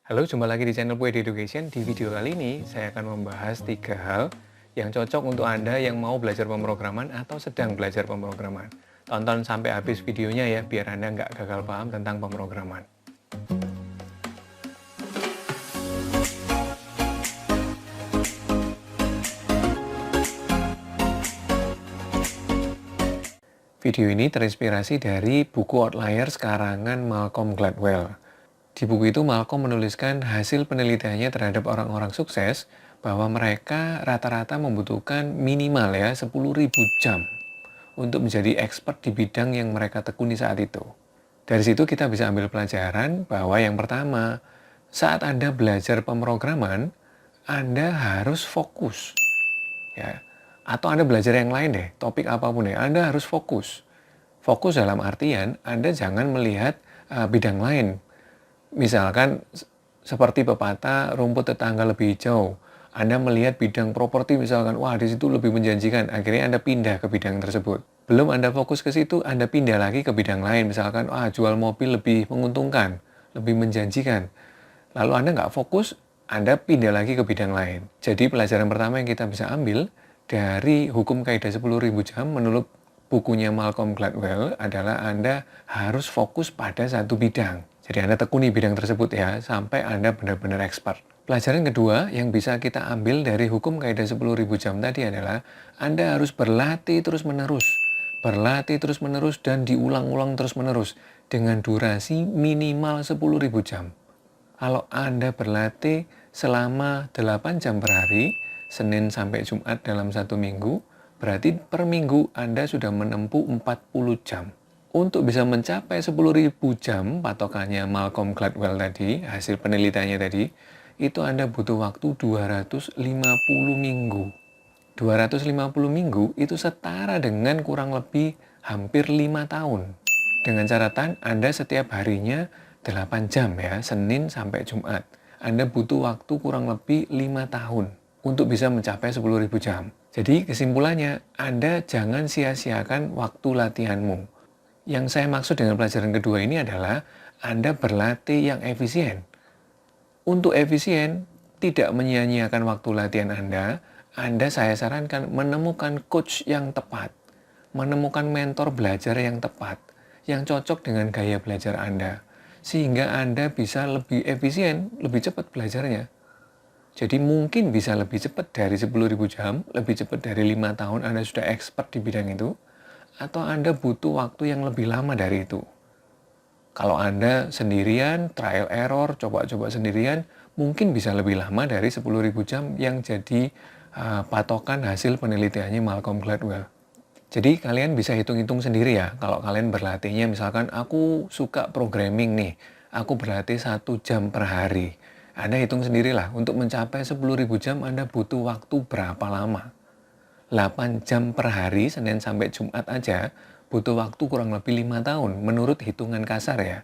Halo, jumpa lagi di channel Pued Education. Di video kali ini, saya akan membahas 3 hal yang cocok untuk Anda yang mau belajar pemrograman atau sedang belajar pemrograman. Tonton sampai habis videonya ya, biar Anda nggak gagal paham tentang pemrograman. Video ini terinspirasi dari buku Outliers karangan Malcolm Gladwell. Di buku itu Malcolm menuliskan hasil penelitiannya terhadap orang-orang sukses bahwa mereka rata-rata membutuhkan minimal ya 10.000 jam untuk menjadi expert di bidang yang mereka tekuni saat itu. Dari situ kita bisa ambil pelajaran bahwa yang pertama, saat Anda belajar pemrograman, Anda harus fokus. Ya, atau Anda belajar yang lain deh, topik apapun ya, Anda harus fokus. Fokus dalam artian Anda jangan melihat bidang lain. Misalkan seperti pepatah rumput tetangga lebih hijau. Anda melihat bidang properti misalkan, wah di situ lebih menjanjikan, akhirnya Anda pindah ke bidang tersebut. Belum Anda fokus ke situ, Anda pindah lagi ke bidang lain, misalkan, wah jual mobil lebih menguntungkan, lebih menjanjikan. Lalu Anda nggak fokus, Anda pindah lagi ke bidang lain. Jadi pelajaran pertama yang kita bisa ambil dari hukum kaidah 10.000 jam menurut bukunya Malcolm Gladwell adalah Anda harus fokus pada satu bidang. Jadi Anda tekuni bidang tersebut ya, sampai Anda benar-benar expert. Pelajaran kedua yang bisa kita ambil dari hukum kaidah 10.000 jam tadi adalah Anda harus berlatih terus-menerus. Berlatih terus-menerus dan diulang-ulang terus-menerus dengan durasi minimal 10.000 jam. Kalau Anda berlatih selama 8 jam per hari, Senin sampai Jumat dalam satu minggu, berarti per minggu Anda sudah menempuh 40 jam. Untuk bisa mencapai 10.000 jam, patokannya Malcolm Gladwell tadi, hasil penelitiannya tadi, itu Anda butuh waktu 250 minggu. 250 minggu itu setara dengan kurang lebih hampir 5 tahun. Dengan catatan Anda setiap harinya 8 jam ya, Senin sampai Jumat. Anda butuh waktu kurang lebih 5 tahun untuk bisa mencapai 10.000 jam. Jadi kesimpulannya, Anda jangan sia-siakan waktu latihanmu. Yang saya maksud dengan pelajaran kedua ini adalah Anda berlatih yang efisien. Untuk efisien, tidak menyia-nyiakan waktu latihan Anda saya sarankan menemukan coach yang tepat, menemukan mentor belajar yang tepat, yang cocok dengan gaya belajar Anda, sehingga Anda bisa lebih efisien, lebih cepat belajarnya. Jadi mungkin bisa lebih cepat dari 10.000 jam, lebih cepat dari 5 tahun Anda sudah expert di bidang itu, atau Anda butuh waktu yang lebih lama dari itu. Kalau Anda sendirian, trial error, coba-coba sendirian, mungkin bisa lebih lama dari 10.000 jam yang jadi patokan hasil penelitiannya Malcolm Gladwell. Jadi kalian bisa hitung-hitung sendiri ya, kalau kalian berlatihnya misalkan aku suka programming nih, aku berlatih 1 jam per hari. Anda hitung sendirilah, untuk mencapai 10.000 jam Anda butuh waktu berapa lama. 8 jam per hari, Senin sampai Jumat aja, butuh waktu kurang lebih 5 tahun, menurut hitungan kasar ya.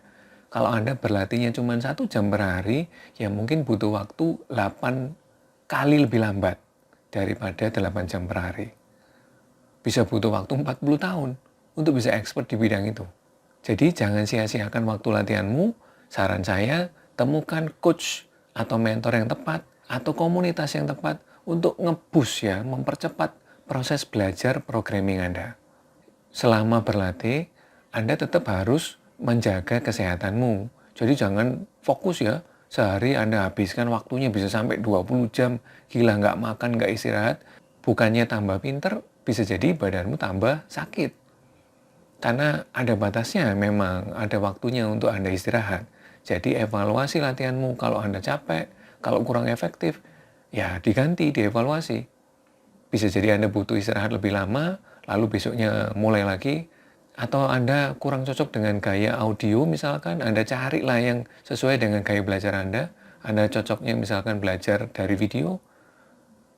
Kalau Anda berlatihnya cuma 1 jam per hari, ya mungkin butuh waktu 8 kali lebih lambat daripada 8 jam per hari. Bisa butuh waktu 40 tahun untuk bisa expert di bidang itu. Jadi jangan sia-siakan waktu latihanmu, saran saya temukan coach atau mentor yang tepat, atau komunitas yang tepat untuk nge-boost ya, mempercepat proses belajar programming Anda. Selama berlatih, Anda tetap harus menjaga kesehatanmu. Jadi jangan fokus ya, sehari Anda habiskan waktunya bisa sampai 20 jam, gila nggak makan, nggak istirahat. Bukannya tambah pinter, bisa jadi badanmu tambah sakit. Karena ada batasnya, memang ada waktunya untuk Anda istirahat. Jadi evaluasi latihanmu, kalau Anda capek, kalau kurang efektif, ya diganti, dievaluasi. Bisa jadi Anda butuh istirahat lebih lama, lalu besoknya mulai lagi. Atau Anda kurang cocok dengan gaya audio misalkan, Anda carilah yang sesuai dengan gaya belajar Anda. Anda cocoknya misalkan belajar dari video,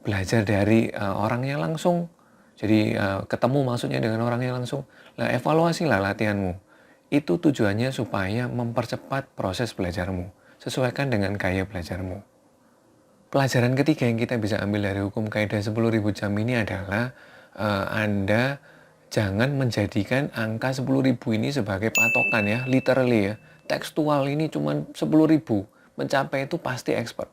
belajar dari orangnya langsung. Jadi ketemu maksudnya dengan orangnya langsung. Nah, evaluasilah latihanmu. Itu tujuannya supaya mempercepat proses belajarmu. Sesuaikan dengan gaya belajarmu. Pelajaran ketiga yang kita bisa ambil dari hukum kaidah 10.000 jam ini adalah Anda jangan menjadikan angka 10.000 ini sebagai patokan ya, literally ya. Tekstual ini cuma 10.000, mencapai itu pasti expert.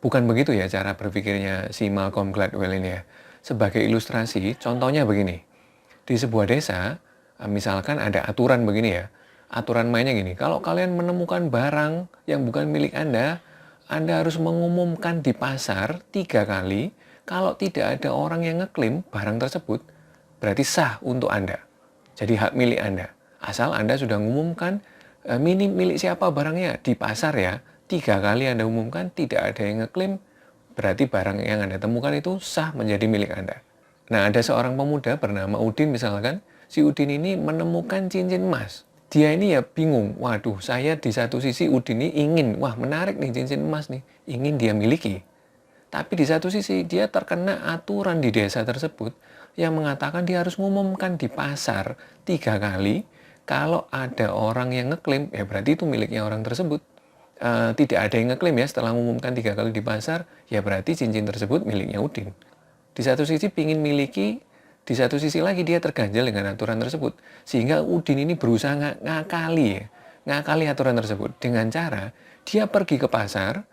Bukan begitu ya cara berpikirnya si Malcolm Gladwell ini ya. Sebagai ilustrasi, contohnya begini. Di sebuah desa, misalkan ada aturan begini ya. Aturan mainnya gini, kalau kalian menemukan barang yang bukan milik Anda harus mengumumkan di pasar 3 kali. Kalau tidak ada orang yang ngeklaim barang tersebut, berarti sah untuk Anda. Jadi hak milik Anda. Asal Anda sudah mengumumkan milik siapa barangnya di pasar ya. 3 kali Anda umumkan, tidak ada yang ngeklaim, berarti barang yang Anda temukan itu sah menjadi milik Anda. Nah, ada seorang pemuda bernama Udin misalkan. Si Udin ini menemukan cincin emas. Dia ini ya bingung, waduh saya di satu sisi Udin ini ingin, wah menarik nih cincin emas nih, ingin dia miliki. Tapi di satu sisi dia terkena aturan di desa tersebut yang mengatakan dia harus mengumumkan di pasar 3 kali. Kalau ada orang yang ngeklaim, ya berarti itu miliknya orang tersebut. Tidak ada yang ngeklaim ya setelah mengumumkan 3 kali di pasar, ya berarti cincin tersebut miliknya Udin. Di satu sisi ingin miliki, di satu sisi lagi dia terganjal dengan aturan tersebut. Sehingga Udin ini berusaha ngakali aturan tersebut dengan cara dia pergi ke pasar,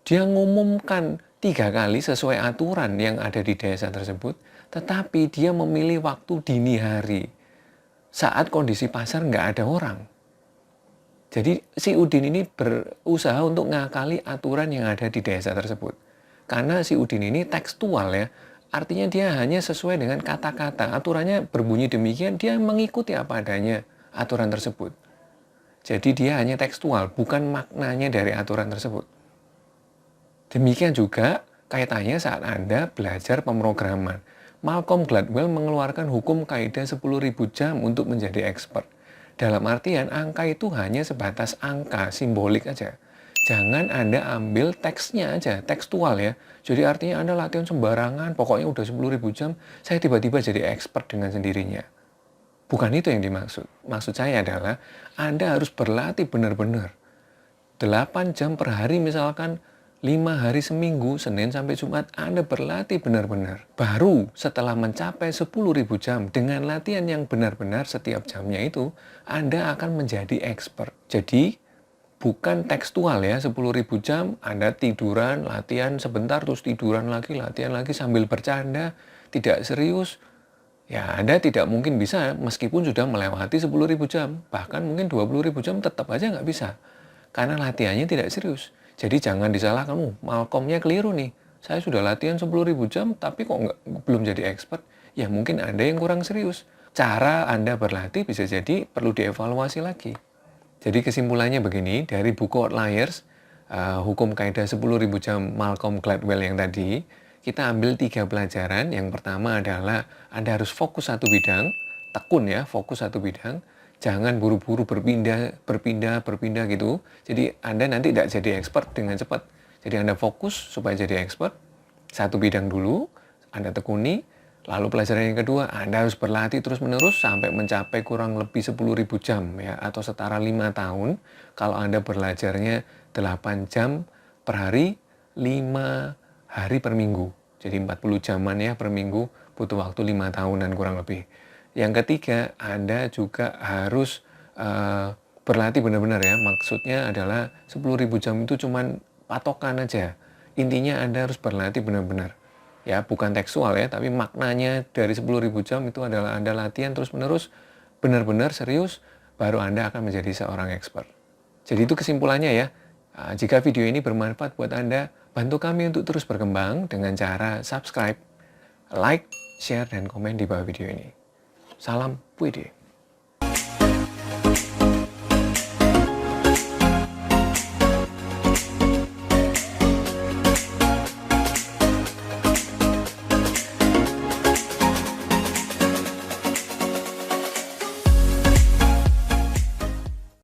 dia ngumumkan 3 kali sesuai aturan yang ada di desa tersebut, tetapi dia memilih waktu dini hari saat kondisi pasar nggak ada orang. Jadi si Udin ini berusaha untuk ngakali aturan yang ada di desa tersebut. Karena si Udin ini tekstual ya, artinya dia hanya sesuai dengan kata-kata. Aturannya berbunyi demikian, dia mengikuti apa adanya aturan tersebut. Jadi dia hanya tekstual, bukan maknanya dari aturan tersebut. Demikian juga kaitannya saat Anda belajar pemrograman. Malcolm Gladwell mengeluarkan hukum kaidah 10.000 jam untuk menjadi expert. Dalam artian angka itu hanya sebatas angka, simbolik aja. Jangan Anda ambil teksnya aja, tekstual ya. Jadi artinya Anda latihan sembarangan, pokoknya udah 10.000 jam, saya tiba-tiba jadi expert dengan sendirinya. Bukan itu yang dimaksud. Maksud saya adalah Anda harus berlatih benar-benar. 8 jam per hari misalkan, 5 hari seminggu, Senin sampai Jumat, Anda berlatih benar-benar. Baru setelah mencapai 10.000 jam dengan latihan yang benar-benar setiap jamnya itu, Anda akan menjadi expert. Jadi, bukan tekstual ya, 10.000 jam, Anda tiduran, latihan sebentar, terus tiduran lagi, latihan lagi sambil bercanda, tidak serius. Ya, Anda tidak mungkin bisa meskipun sudah melewati 10.000 jam. Bahkan mungkin 20.000 jam tetap aja nggak bisa. Karena latihannya tidak serius. Jadi jangan disalahkan, Malcolm-nya keliru nih. Saya sudah latihan 10.000 jam, tapi kok belum jadi expert? Ya mungkin Anda yang kurang serius. Cara Anda berlatih bisa jadi perlu dievaluasi lagi. Jadi kesimpulannya begini, dari buku Outliers, hukum kaidah 10.000 jam Malcolm Gladwell yang tadi, kita ambil 3 pelajaran. Yang pertama adalah Anda harus fokus satu bidang, tekun ya, fokus satu bidang. Jangan buru-buru berpindah gitu. Jadi Anda nanti tidak jadi expert dengan cepat. Jadi Anda fokus supaya jadi expert. Satu bidang dulu, Anda tekuni. Lalu pelajaran yang kedua, Anda harus berlatih terus-menerus sampai mencapai kurang lebih 10.000 jam ya, atau setara 5 tahun. Kalau Anda belajarnya 8 jam per hari, 5 hari per minggu. Jadi 40 jaman ya per minggu, butuh waktu 5 tahunan kurang lebih. Yang ketiga, Anda juga harus berlatih benar-benar ya. Maksudnya adalah 10.000 jam itu cuman patokan aja. Intinya Anda harus berlatih benar-benar. Ya, bukan tekstual ya, tapi maknanya dari 10.000 jam itu adalah Anda latihan terus-menerus, benar-benar serius, baru Anda akan menjadi seorang expert. Jadi itu kesimpulannya ya. Jika video ini bermanfaat buat Anda, bantu kami untuk terus berkembang dengan cara subscribe, like, share, dan komen di bawah video ini. Salam Puide.